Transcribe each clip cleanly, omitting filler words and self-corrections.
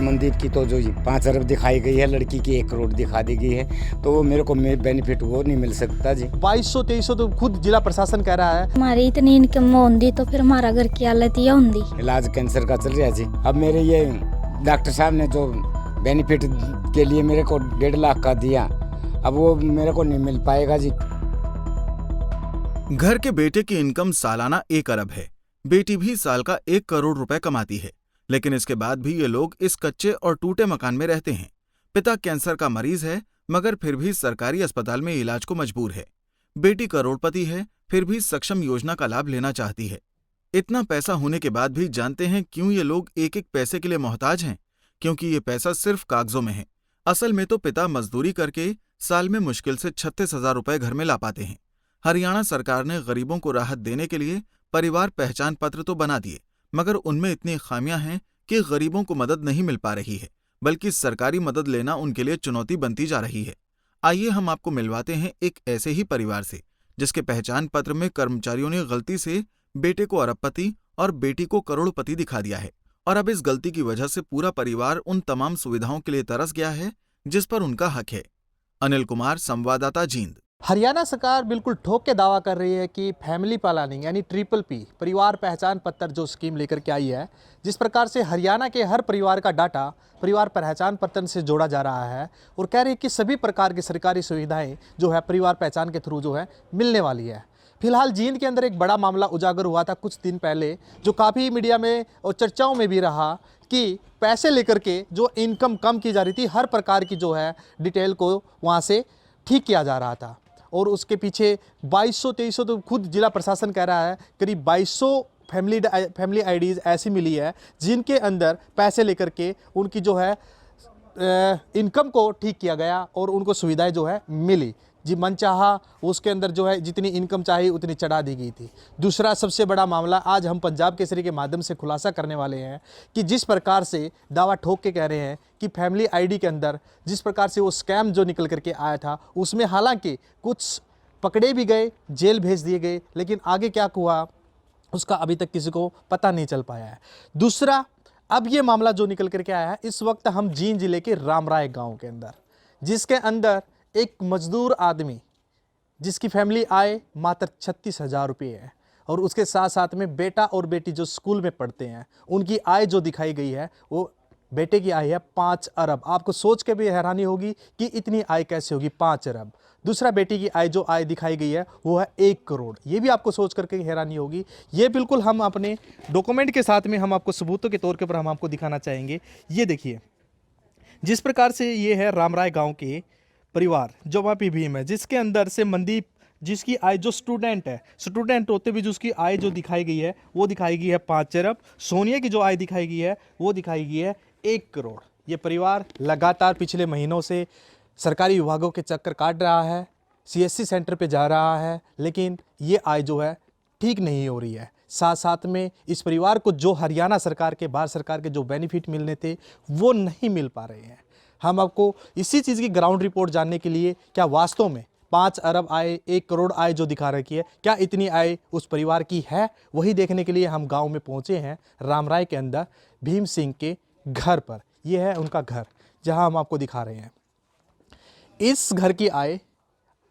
मंदिर की तो जो 5 अरब दिखाई गई है, लड़की की 1 करोड़ दिखा दी गई है, तो वो मेरे को बेनिफिट वो नहीं मिल सकता जी। 2200-2300 तो खुद जिला प्रशासन कह रहा है। हमारी इतनी इनकम होंगी तो फिर हमारा घर की हालत ये होंगी। इलाज कैंसर का चल रहा है जी। अब मेरे ये डॉक्टर साहब ने जो बेनिफिट के लिए मेरे को 1.5 लाख का दिया, अब वो मेरे को नहीं मिल पाएगा जी। घर के बेटे की इनकम सालाना 1 अरब है। बेटी भी साल का 1 करोड़ रुपए कमाती है, लेकिन इसके बाद भी ये लोग इस कच्चे और टूटे मकान में रहते हैं। पिता कैंसर का मरीज है, मगर फिर भी सरकारी अस्पताल में इलाज को मजबूर है। बेटी करोड़पति है, फिर भी सक्षम योजना का लाभ लेना चाहती है। इतना पैसा होने के बाद भी जानते हैं क्यों ये लोग एक एक पैसे के लिए मोहताज हैं? क्योंकि ये पैसा सिर्फ कागजों में है। असल में तो पिता मजदूरी करके साल में मुश्किल से 36,000 रुपए घर में ला पाते हैं। हरियाणा सरकार ने गरीबों को राहत देने के लिए परिवार पहचान पत्र तो बना दिए, मगर उनमें इतनी खामियां हैं कि गरीबों को मदद नहीं मिल पा रही है, बल्कि सरकारी मदद लेना उनके लिए चुनौती बनती जा रही है। आइए हम आपको मिलवाते हैं एक ऐसे ही परिवार से, जिसके पहचान पत्र में कर्मचारियों ने गलती से बेटे को अरबपति और बेटी को करोड़पति दिखा दिया है, और अब इस गलती की वजह से पूरा परिवार उन तमाम सुविधाओं के लिए तरस गया है जिस पर उनका हक है। अनिल कुमार, संवाददाता, जींद। हरियाणा सरकार बिल्कुल ठोक के दावा कर रही है कि फैमिली प्लानिंग यानी PPP परिवार पहचान पत्र जो स्कीम लेकर के आई है, जिस प्रकार से हरियाणा के हर परिवार का डाटा परिवार पहचान पत्र से जोड़ा जा रहा है, और कह रही है कि सभी प्रकार की सरकारी सुविधाएं जो है परिवार पहचान के थ्रू जो है मिलने वाली है। फिलहाल जींद के अंदर एक बड़ा मामला उजागर हुआ था कुछ दिन पहले, जो काफ़ी मीडिया में और चर्चाओं में भी रहा कि पैसे लेकर के जो इनकम कम की जा रही थी, हर प्रकार की जो है डिटेल को वहाँ से ठीक किया जा रहा था, और उसके पीछे 2200-2300 तो खुद जिला प्रशासन कह रहा है, करीब 2200 फैमिली आईडीज़ ऐसी मिली है जिनके अंदर पैसे लेकर के उनकी जो है इनकम को ठीक किया गया और उनको सुविधाएं जो है मिली जी। मन चाहा उसके अंदर जो है जितनी इनकम चाहिए उतनी चढ़ा दी गई थी। दूसरा सबसे बड़ा मामला आज हम पंजाब केसरी के माध्यम से खुलासा करने वाले हैं कि जिस प्रकार से दावा ठोक के कह रहे हैं कि फैमिली आईडी के अंदर जिस प्रकार से वो स्कैम जो निकल करके आया था, उसमें हालांकि कुछ पकड़े भी गए, जेल भेज दिए गए, लेकिन आगे क्या हुआ उसका अभी तक किसी को पता नहीं चल पाया है। दूसरा, अब ये मामला जो निकल करके आया है, इस वक्त हम जींद जिले के रामराय गाँव के अंदर, जिसके अंदर एक मजदूर आदमी जिसकी फैमिली आय मात्र 36,000 रुपये है, और उसके साथ साथ में बेटा और बेटी जो स्कूल में पढ़ते हैं, उनकी आय जो दिखाई गई है वो बेटे की आय है 5 अरब। आपको सोच के भी हैरानी होगी कि इतनी आय कैसे होगी, 5 अरब। दूसरा, बेटी की आय जो आय दिखाई गई है वो है 1 करोड़। ये भी आपको सोच करके हैरानी होगी। ये बिल्कुल हम अपने डॉक्यूमेंट के साथ में हम आपको सबूतों के तौर के ऊपर हम आपको दिखाना चाहेंगे। ये देखिए, जिस प्रकार से ये है रामराय गाँव के परिवार जो वहाँ पे भीम है, जिसके अंदर से मनदीप जिसकी आय जो स्टूडेंट होते भी जो उसकी आय जो दिखाई गई है वो दिखाई गई है 5 अरब। सोनिया की जो आय दिखाई गई है वो दिखाई गई है 1 करोड़। ये परिवार लगातार पिछले महीनों से सरकारी विभागों के चक्कर काट रहा है, CSC सेंटर पे जा रहा है, लेकिन ये आय जो है ठीक नहीं हो रही है। साथ साथ में इस परिवार को जो हरियाणा सरकार के, भारत सरकार के जो बेनिफिट मिलने थे वो नहीं मिल पा रहे हैं। हम आपको इसी चीज़ की ग्राउंड रिपोर्ट जानने के लिए, क्या वास्तव में 5 अरब आय, 1 करोड़ आय जो दिखा रखी है, क्या इतनी आय उस परिवार की है, वही देखने के लिए हम गांव में पहुंचे हैं रामराय के अंदर भीम सिंह के घर पर। यह है उनका घर जहां हम आपको दिखा रहे हैं। इस घर की आय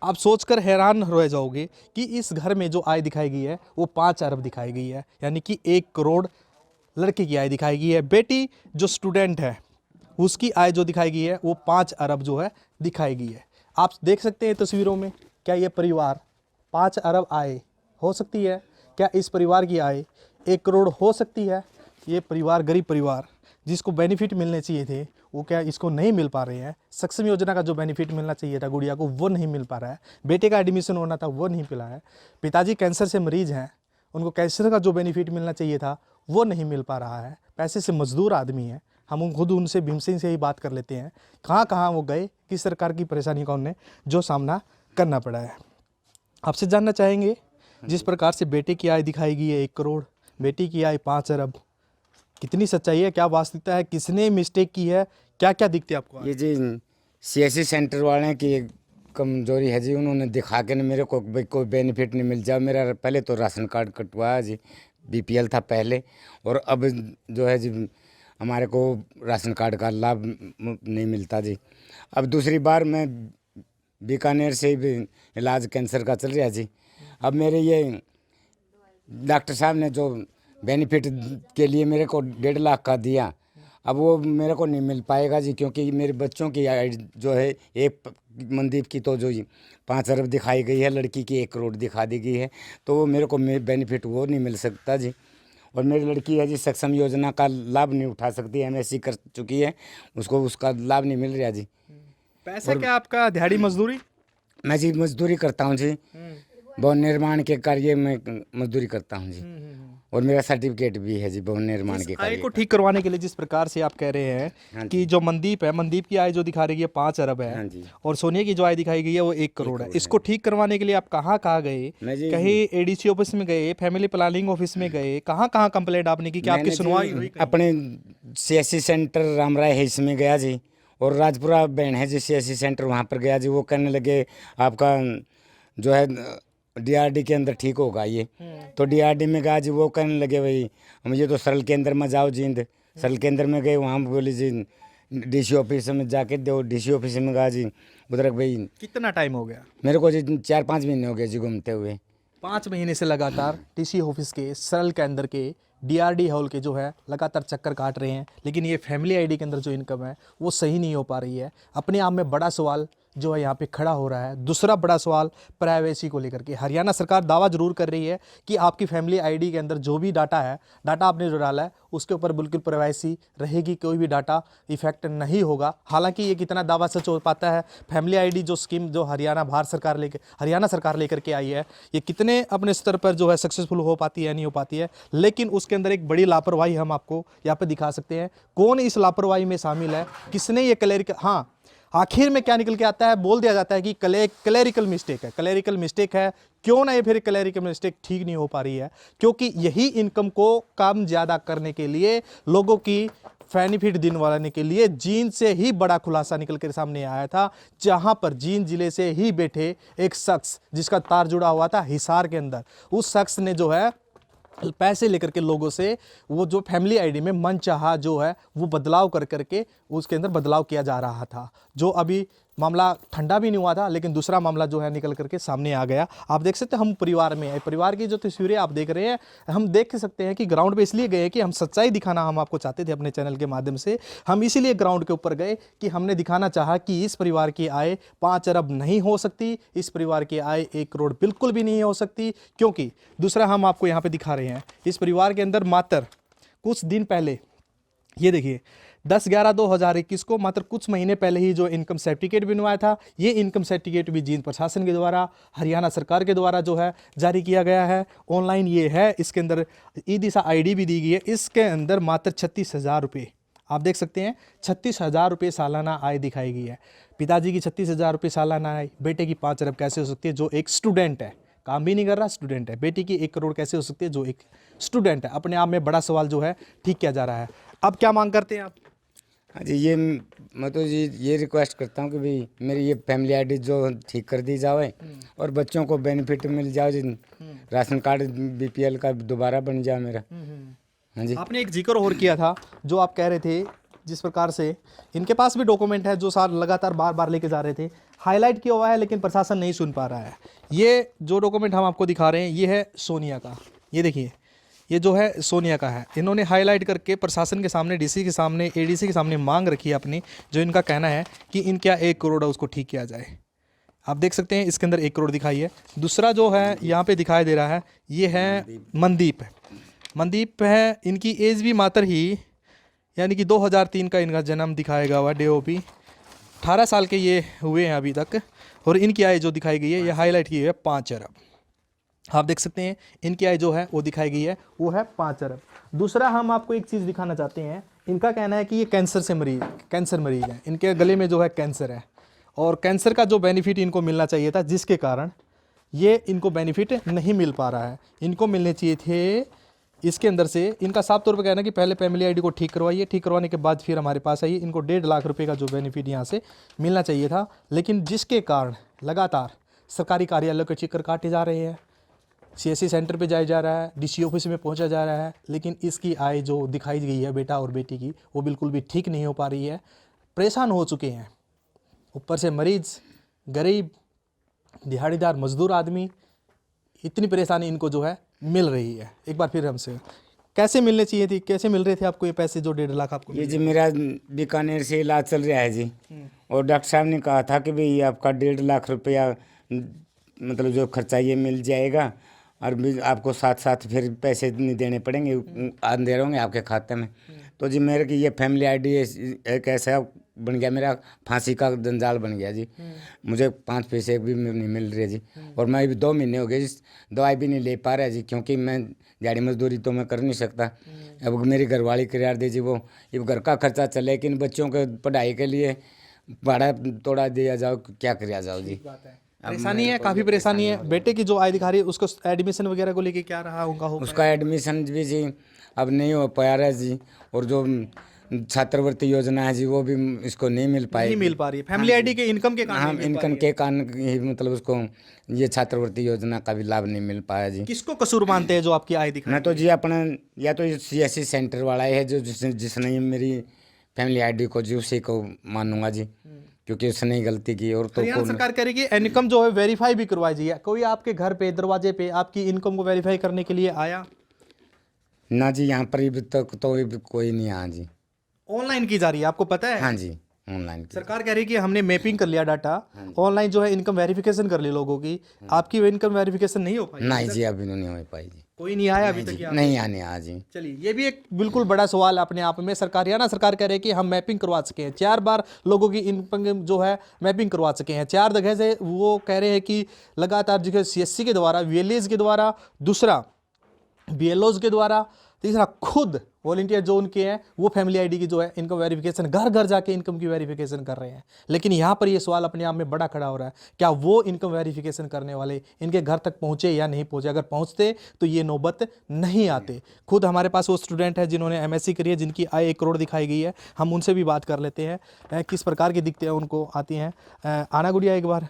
आप सोचकर हैरान रह जाओगे कि इस घर में जो आय दिखाई गई है वो 5 अरब दिखाई गई है, यानी कि 1 करोड़ लड़के की आय दिखाई गई है। बेटी जो स्टूडेंट है उसकी आय जो दिखाई गई है वो 5 अरब जो है दिखाई गई है। आप देख सकते हैं तस्वीरों में, क्या ये परिवार 5 अरब आय हो सकती है? क्या इस परिवार की आय 1 करोड़ हो सकती है? ये परिवार, गरीब परिवार जिसको बेनिफिट मिलने चाहिए थे वो क्या इसको नहीं मिल पा रहे हैं। सक्षम योजना का जो बेनिफिट मिलना चाहिए था गुड़िया को वो नहीं मिल पा रहा है। बेटे का एडमिशन होना था वो नहीं मिला है। पिताजी कैंसर से मरीज हैं, उनको कैंसर का जो बेनिफिट मिलना चाहिए था वो नहीं मिल पा रहा है। पैसे से मजदूर आदमी हैं। हम खुद उनसे, भीम सिंह से ही बात कर लेते हैं, कहाँ कहाँ वो गए, किस सरकार की परेशानी का उन्हें जो सामना करना पड़ा है। आपसे जानना चाहेंगे, जिस प्रकार से बेटे की आय दिखाई गई है 1 करोड़, बेटी की आय 5 अरब, कितनी सच्चाई है, क्या वास्तविकता है, किसने मिस्टेक की है, क्या क्या दिखती है आपको? ये जी CSC सेंटर वाले की कमजोरी है जी। उन्होंने दिखा के न मेरे को कोई बेनिफिट नहीं मिल जाए। मेरा पहले तो राशन कार्ड कटवाया जी, BPL था पहले, और अब जो है जी हमारे को राशन कार्ड का लाभ नहीं मिलता जी। अब दूसरी बार मैं बीकानेर से भी इलाज कैंसर का चल रहा जी। अब मेरे ये डॉक्टर साहब ने जो बेनिफिट के लिए मेरे को 1.5 लाख का दिया, अब वो मेरे को नहीं मिल पाएगा जी, क्योंकि मेरे बच्चों की जो है, एक मनदीप की तो जो 5 अरब दिखाई गई है, लड़की की 1 करोड़ दिखा दी गई है, तो वो मेरे को बेनिफिट वो नहीं मिल सकता जी। और मेरी लड़की है जी, सक्षम योजना का लाभ नहीं उठा सकती, MSc कर चुकी है, उसको उसका लाभ नहीं मिल रहा जी। पैसा क्या आपका दिहाड़ी मजदूरी? मैं जी मजदूरी करता हूँ जी, भवन निर्माण के कार्य में मजदूरी करता हूँ जी, और मेरा सर्टिफिकेट भी है जी भवन निर्माण के आय कार्य को का। ठीक करवाने के लिए जिस प्रकार से आप कह रहे हैं हाँ कि जो मनदीप है, मनदीप की आय जो दिखा रही है 5 अरब हाँ है, जी। और सोनिया की जो आय दिखाई गई है वो 1 करोड़ है। इसको ठीक करवाने के लिए आप कहाँ गए? मैं जी कहीं ADC ऑफिस में गए, फैमिली प्लानिंग ऑफिस में गए, कहाँ कंप्लेंट आपने की कि आपकी मैंने सुनवाई जी हुई कहीं? अपने CSC सेंटर रामराय है, इसमें गया जी, और राजपुरा बहन है जी CSC सेंटर, वहाँ पर गया जी। वो कहने लगे आपका जो है DRD के अंदर ठीक होगा ये, तो DRD में गया जी। वो कहने लगे भाई मुझे तो सरल केंद्र में जाओ जींद। सरल केंद्र में गए, वहाँ बोले जी DC ऑफिस में जाके दो। DC ऑफिस में गया जी, उधर भाई कितना टाइम हो गया? मेरे को जी 4-5 महीने हो गए जी घूमते हुए। 5 महीने से लगातार DC ऑफिस के, सरल केंद्र के, DRD हॉल के जो है लगातार चक्कर काट रहे हैं, लेकिन ये फैमिली आईडी के अंदर जो इनकम है वो सही नहीं हो पा रही है। अपने आप में बड़ा सवाल जो है यहाँ पे खड़ा हो रहा है। दूसरा बड़ा सवाल प्राइवेसी को लेकर के हरियाणा सरकार दावा जरूर कर रही है कि आपकी फैमिली आईडी के अंदर जो भी डाटा है, डाटा आपने जो डाला है उसके ऊपर बिल्कुल प्राइवेसी रहेगी, कोई भी डाटा इफेक्ट नहीं होगा। हालांकि ये कितना दावा सच हो पाता है, फैमिली आईडी जो स्कीम जो हरियाणा सरकार लेकर के आई है, ये कितने अपने स्तर पर जो है सक्सेसफुल हो पाती है, नहीं हो पाती है। लेकिन उसके अंदर एक बड़ी लापरवाही हम आपको यहाँ पे दिखा सकते हैं। कौन इस लापरवाही में शामिल है, किसने ये क्लैरिकल, हाँ आखिर में क्या निकल के आता है, बोल दिया जाता है कि क्लैरिकल मिस्टेक है, क्लैरिकल मिस्टेक है। क्यों ना ये फिर क्लैरिकल मिस्टेक ठीक नहीं हो पा रही है, क्योंकि यही इनकम को कम ज़्यादा करने के लिए, लोगों की बेनिफिट दिलवाने के लिए जींद से ही बड़ा खुलासा निकल कर सामने आया था, जहां पर जींद जिले से ही बैठे एक शख्स जिसका तार जुड़ा हुआ था हिसार के अंदर, उस शख्स ने जो है पैसे लेकर के लोगों से वो जो फैमिली आईडी में मनचाहा जो है वो बदलाव कर करके उसके अंदर बदलाव किया जा रहा था। जो अभी मामला ठंडा भी नहीं हुआ था, लेकिन दूसरा मामला जो है निकल करके सामने आ गया। आप देख सकते हैं हम परिवार में है, परिवार की जो तस्वीरें आप देख रहे हैं, हम देख सकते हैं कि ग्राउंड पे इसलिए गए कि हम सच्चाई दिखाना हम आपको चाहते थे अपने चैनल के माध्यम से। हम इसीलिए ग्राउंड के ऊपर गए कि हमने दिखाना चाहा कि इस परिवार की आय 5 अरब नहीं हो सकती, इस परिवार की आय 1 करोड़ बिल्कुल भी नहीं हो सकती। क्योंकि दूसरा हम आपको यहाँ पे दिखा रहे हैं, इस परिवार के अंदर मात्र कुछ दिन पहले, ये देखिए 10/11/2021 को मात्र कुछ महीने पहले ही जो इनकम सर्टिफिकेट बनवाया था, ये इनकम सर्टिफिकेट भी जींद प्रशासन के द्वारा, हरियाणा सरकार के द्वारा जो है जारी किया गया है। ऑनलाइन ये है, इसके अंदर ई-दिशा ID भी दी गई है। इसके अंदर मात्र 36,000 रुपये आप देख सकते हैं, 36,000 रुपये सालाना आय दिखाई गई है। पिताजी की 36,000 रुपये सालाना आय, बेटे की 5 अरब कैसे हो सकती है जो एक स्टूडेंट है, काम भी नहीं कर रहा, स्टूडेंट है। बेटी की 1 करोड़ कैसे हो सकती है जो एक स्टूडेंट है। अपने आप में बड़ा सवाल जो है ठीक किया जा रहा है। अब क्या मांग करते हैं आप? हाँ जी, ये मैं तो जी ये रिक्वेस्ट करता हूँ कि भाई मेरी ये फैमिली आईडी जो ठीक कर दी जाए, और बच्चों को बेनिफिट मिल जाए, जिन राशन कार्ड BPL का दोबारा बन जाए मेरा। हाँ जी। आपने एक जिक्र और किया था, जो आप कह रहे थे जिस प्रकार से इनके पास भी डॉक्यूमेंट है जो लगातार बार बार लेके जा रहे थे, हाईलाइट किया हुआ है, लेकिन प्रशासन नहीं सुन पा रहा है। ये जो डॉक्यूमेंट हम आपको दिखा रहे हैं, ये है सोनिया का, ये देखिए, ये जो है सोनिया का है। इन्होंने हाईलाइट करके प्रशासन के सामने, DC के सामने, ADC के सामने मांग रखी है अपनी, जो इनका कहना है कि इनका 1 करोड़ है उसको ठीक किया जाए। आप देख सकते हैं इसके अंदर 1 करोड़ दिखाई है। दूसरा जो है यहाँ पे दिखाई दे रहा है, ये है मनदीप है। मनदीप है, इनकी एज भी मात्र ही, यानी कि 2003 का इनका जन्म दिखाएगा हुआ, DOP 18 साल के ये हुए हैं अभी तक, और इनकी आय जो दिखाई गई है, ये हाईलाइट की है 5 अरब। आप देख सकते हैं इनकी आय जो है वो दिखाई गई है, वो है 5 अरब। दूसरा हम आपको एक चीज़ दिखाना चाहते हैं, इनका कहना है कि ये कैंसर मरीज हैं, इनके गले में जो है कैंसर है, और कैंसर का जो बेनिफिट इनको मिलना चाहिए था, जिसके कारण ये इनको बेनिफिट नहीं मिल पा रहा है। इनको मिलने चाहिए थे इसके अंदर से। इनका साफ तौर पर कहना है कि पहले फैमिली आईडी को ठीक करवाइए, ठीक करवाने के बाद फिर हमारे पास आइए। इनको 1.5 लाख रुपए का जो बेनिफिट यहाँ से मिलना चाहिए था, लेकिन जिसके कारण लगातार सरकारी कार्यालयों के चक्कर काटे जा रहे हैं, CSC सेंटर पे जाया जा रहा है, DC ऑफिस में पहुंचा जा रहा है, लेकिन इसकी आय जो दिखाई गई है बेटा और बेटी की, वो बिल्कुल भी ठीक नहीं हो पा रही है। परेशान हो चुके हैं, ऊपर से मरीज, गरीब, दिहाड़ीदार मजदूर आदमी, इतनी परेशानी इनको जो है मिल रही है। एक बार फिर हमसे कैसे मिलने चाहिए थी, कैसे मिल रहे थे आपको ये पैसे जो 1.5 लाख आपको? ये जी मेरा बीकानेर से इलाज चल रहा है जी, और डॉक्टर साहब ने कहा था कि भाई आपका 1.5 लाख रुपया मतलब जो खर्चा ये मिल जाएगा, और भी आपको साथ साथ फिर पैसे नहीं देने पड़ेंगे, अंधेरे होंगे आपके खाते में। तो जी मेरे की ये फैमिली आईडी एक ऐसा बन गया, मेरा फांसी का जंजाल बन गया जी। मुझे 5 पैसे भी नहीं मिल रहे जी, और मैं अभी 2 महीने हो गए दवाई भी नहीं ले पा रहा जी, क्योंकि मैं दिहाड़ी मजदूरी तो मैं कर नहीं सकता। अब मेरी घरवाली किराया दे जी, वो अब घर का खर्चा चले, लेकिन बच्चों के पढ़ाई के लिए भाड़ा तोड़ा दिया जाओ, क्या किया जाओ जी। परेशानी है, काफ़ी परेशानी है। बेटे की जो आय दिखा रही है, उसको एडमिशन वगैरह को लेके क्या रहा होगा? उसका एडमिशन भी जी अब नहीं हो पाया रहा जी, और जो छात्रवृत्ति योजना है जी वो भी इसको नहीं मिल पाई, नहीं मिल पा रही है। फैमिली आईडी के इनकम के कारण हाँ, नहीं मिल पा इनकम रही है। के कारण ही मतलब उसको ये छात्रवृत्ति योजना का भी लाभ नहीं मिल पाया जी। किसको कसूर मानते हैं जो आपकी आय दिखा? मैं तो जी अपना या तो CSC सेंटर वाला है जो जिसने ये मेरी फैमिली आईडी को जी उसी को मानूंगा जी, क्योंकि उसने ही गलती की। और तो हरियाणा सरकार कह रही है कि इनकम जो है वेरीफाई भी करवाई जाए। कोई आपके घर पे दरवाजे पे आपकी इनकम को वेरीफाई करने के लिए आया? ना जी, यहाँ पर अभी तक तो कोई नहीं आया जी। ऑनलाइन की जा रही है, आपको पता है? हाँ जी, ऑनलाइन सरकार कह रही है कि हमने मैपिंग कर लिया डाटा, ऑनलाइन जो है इनकम वेरिफिकेशन कर ली लोगों की। आपकी इनकम वेरिफिकेशन नहीं हो पाई? नहीं जी, अभी नहीं हो पाई जी, कोई नहीं आया अभी तक? नहीं आने आ जी। चलिए, ये भी एक बिल्कुल बड़ा सवाल अपने आप में। हरियाणा सरकार कह रही है कि हम मैपिंग करवा सके हैं, 4 बार लोगों की इनकम जो है मैपिंग करवा सके हैं 4 जगह से। वो कह रहे हैं कि लगातार जो है CSC के द्वारा, VLAs के द्वारा, दूसरा BLOs के द्वारा, तीसरा खुद वॉलंटियर जो उनके हैं वो फैमिली आईडी की जो है इनकम वेरिफिकेशन घर घर जाके इनकम की वेरिफिकेशन कर रहे हैं। लेकिन यहाँ पर ये सवाल अपने आप में बड़ा खड़ा हो रहा है, क्या वो इनकम वेरिफिकेशन करने वाले इनके घर तक पहुँचे या नहीं पहुँचे? अगर पहुँचते तो ये नौबत नहीं आते। खुद हमारे पास वो स्टूडेंट है जिन्होंने MSc करी है, जिनकी आय 1 करोड़ दिखाई गई है। हम उनसे भी बात कर लेते हैं किस प्रकार की दिखते हैं उनको आती हैं। आना गुड़िया, एक बार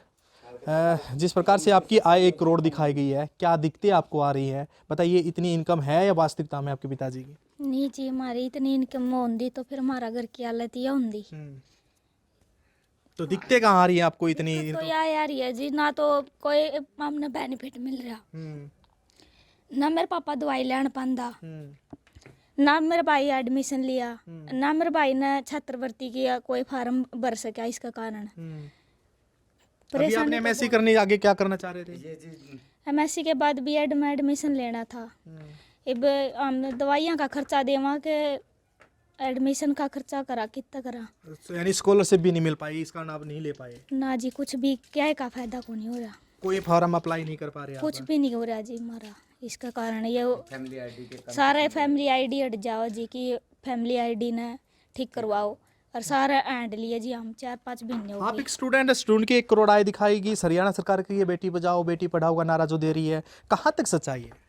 जिस प्रकार से आपकी आय 1 करोड़ दिखाई गई है, क्या दिखते आपको आ रही है? बताइए, इतनी इनकम है या वास्तविकता में आपके पिताजी की? नहीं जी, हमारी इतनी इनकम होंगी तो फिर हमारा घर की हालत ये होंगी। तो दिखते कहाँ आ रही है आपको इतनी तो यार है जी, ना तो कोई हमने बेनिफिट मिल रहा, ना मेरे पापा दवाई लेन पांदा, ना मेरे भाई एडमिशन लिया, ना मेरे भाई ने छात्रवृत्ति किया कोई फार्म भर सका। इसका कारण अभी आपने MSc करने आगे क्या करना चाह रहे थे? MSc के बाद B.Ed में एडमिशन लेना था। अब हम दवाइयाँ का खर्चा देवा के एडमिशन का खर्चा करा कितना करा, यानी स्कॉलरशिप भी नहीं मिल पाई, इस कारण आप नहीं ले पाए? ना जी, कुछ भी क्या का फायदा को नहीं हो रहा, कोई फॉर्म अप्लाई नहीं कर पा रहे? कुछ भी नहीं हो रहा जी हमारा। इसका कारण ये सारा फैमिली आईडी हट जाओ जी, कि फैमिली आईडी ने ठीक करवाओ, और सारा एंड लिए जी हम 4-5 महीने हो आप गए। एक स्टूडेंट की 1 करोड़ आय दिखाएगी। हरियाणा सरकार की ये बेटी बचाओ बेटी पढ़ाओ का नारा जो दे रही है, कहाँ तक सच्चाई है?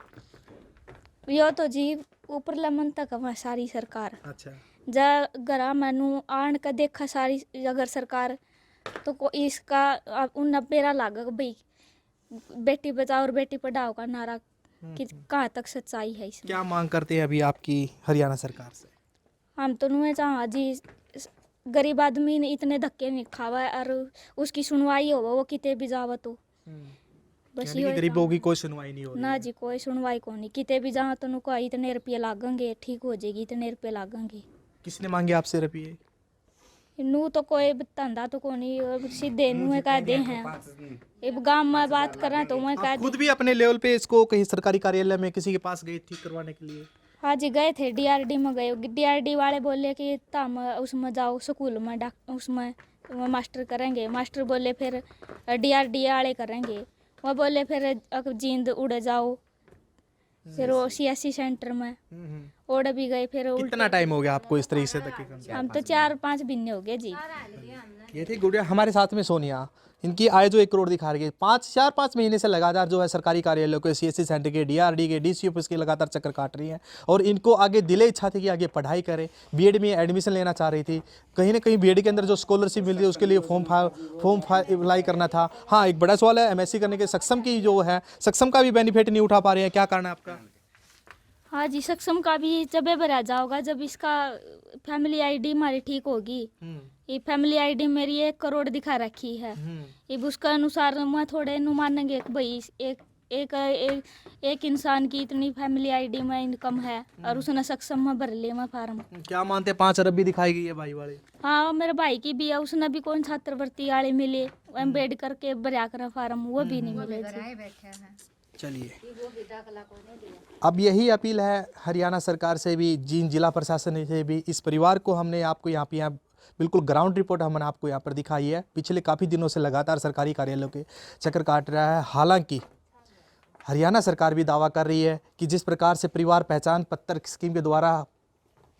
यो तो जी ऊपर लमन तक हमारी सारी सरकार। अच्छा, जा गरा मैनू आन का देखा सारी अगर सरकार, तो इसका उन मेरा लागा भाई बेटी बचाओ और बेटी पढ़ाओ का नारा कि कहाँ तक सच्चाई है इसमें। क्या मांग करते हैं अभी आपकी हरियाणा सरकार से? हम तो नुए चाह जी, गरीब आदमी ने इतने धक्के नहीं खावा और उसकी सुनवाई हो वो किते भी जावा तो बस यानी कि गरीबों की कोई सुनवाई नहीं हो रही ना है। जी, कोई सुनवाई को नहीं, किते भी जावा तो नुको इतने रुपये लागेंगे, ठीक हो जाएगी, इतने रुपये लागेंगे। किसने मांगे आपसे रुपये? नू तो कोई धंधा तो को नहीं, सीधे नुए कह दे हैं। अब गाँव में बात करें तो मैं कह आप खुद भी अपने लेवल पे इसको कहीं सरकारी कार्यालय में किसी के पास गए ठीक करवाने के लिए? हाँ जी, गए थे DRD में गए। DRD वाले बोले कि तुम उसमें जाओ स्कूल में, उसमें मास्टर करेंगे। मास्टर बोले फिर DRD वाले करेंगे। वो बोले फिर जींद उड़ जाओ, फिर वो CSC सेंटर में उड़ भी गए। फिर कितना टाइम हो गया आपको इस तरीके से धक्के खाने? हम तो 4-5 महीने हो गए जी। ये थी गुड़िया, हमारे साथ में सोनिया। इनकी आय जो 1 करोड़ दिखा रही है, 4-5 महीने से लगातार जो है सरकारी कार्यालयों के, CSC सेंटर के, DRD के, DC ऑफिस के लगातार चक्कर काट रही हैं और इनको आगे दिले इच्छा थी कि आगे पढ़ाई करें, बीएड में एडमिशन लेना चाह रही थी, कहीं ना कहीं बीएड के अंदर जो स्कॉलरशिप मिलती है उसके लिए फॉर्म अप्लाई करना था। हाँ, एक बड़ा सवाल है MSc करने के सक्षम की जो है, सक्षम का भी बेनिफिट नहीं उठा पा रहे हैं, क्या कारण है आपका? हाँ जी, सक्षम का भी जब भरा जाओगा जब इसका फैमिली आईडी हमारी ठीक होगी। ये फैमिली आईडी मेरी 1 करोड़ दिखा रखी है। अब उसके अनुसार मैं थोड़े नु मानेंगे कि भाई एक इंसान की इतनी फैमिली आईडी में इनकम है और उसने सक्षम में भर लिया मैं फार्म। क्या मानते हैं 5 अरब भी दिखाई गई है भाई वाले? हाँ, मेरे भाई की भी है, उसने भी कौन छात्रवृत्ति वाले मिले, एम्बेड करके भरा कर फार्म, वो भी नहीं मिले जी। चलिए, अब यही अपील है हरियाणा सरकार से भी, जिला प्रशासन से भी। इस परिवार को हमने आपको यहाँ बिल्कुल ग्राउंड रिपोर्ट हमने आपको यहाँ पर दिखाई है। पिछले काफ़ी दिनों से लगातार सरकारी कार्यालयों के चक्कर काट रहा है। हालांकि हरियाणा सरकार भी दावा कर रही है कि जिस प्रकार से परिवार पहचान पत्र स्कीम के द्वारा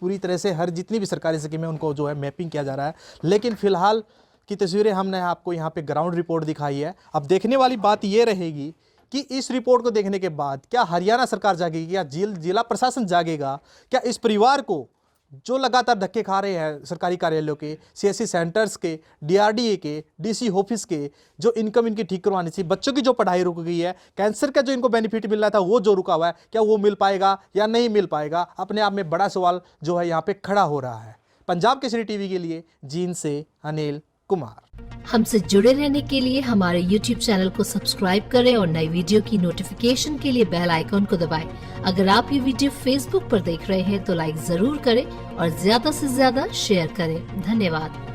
पूरी तरह से हर जितनी भी सरकारी स्कीम है उनको जो है मैपिंग किया जा रहा है, लेकिन फिलहाल की तस्वीरें हमने आपको यहाँ पे ग्राउंड रिपोर्ट दिखाई है। अब देखने वाली बात ये रहेगी कि इस रिपोर्ट को देखने के बाद क्या हरियाणा सरकार जागेगी या जिला प्रशासन जागेगा? क्या इस परिवार को जो लगातार धक्के खा रहे हैं सरकारी कार्यालयों के, CSC सेंटर्स के, DRDA के, DC ऑफिस के, जो इनकम इनकी ठीक करवानी थी, बच्चों की जो पढ़ाई रुक गई है, कैंसर का जो इनको बेनिफिट मिल रहा था वो जो रुका हुआ है, क्या वो मिल पाएगा या नहीं मिल पाएगा? अपने आप में बड़ा सवाल जो है यहाँ पे खड़ा हो रहा है। पंजाब केसरी टीवी के लिए जींद से अनिल कुमार। हमसे जुड़े रहने के लिए हमारे YouTube चैनल को सब्सक्राइब करें और नई वीडियो की नोटिफिकेशन के लिए बेल आइकॉन को दबाएं। अगर आप ये वीडियो Facebook पर देख रहे हैं तो लाइक जरूर करें और ज्यादा से ज्यादा शेयर करें। धन्यवाद।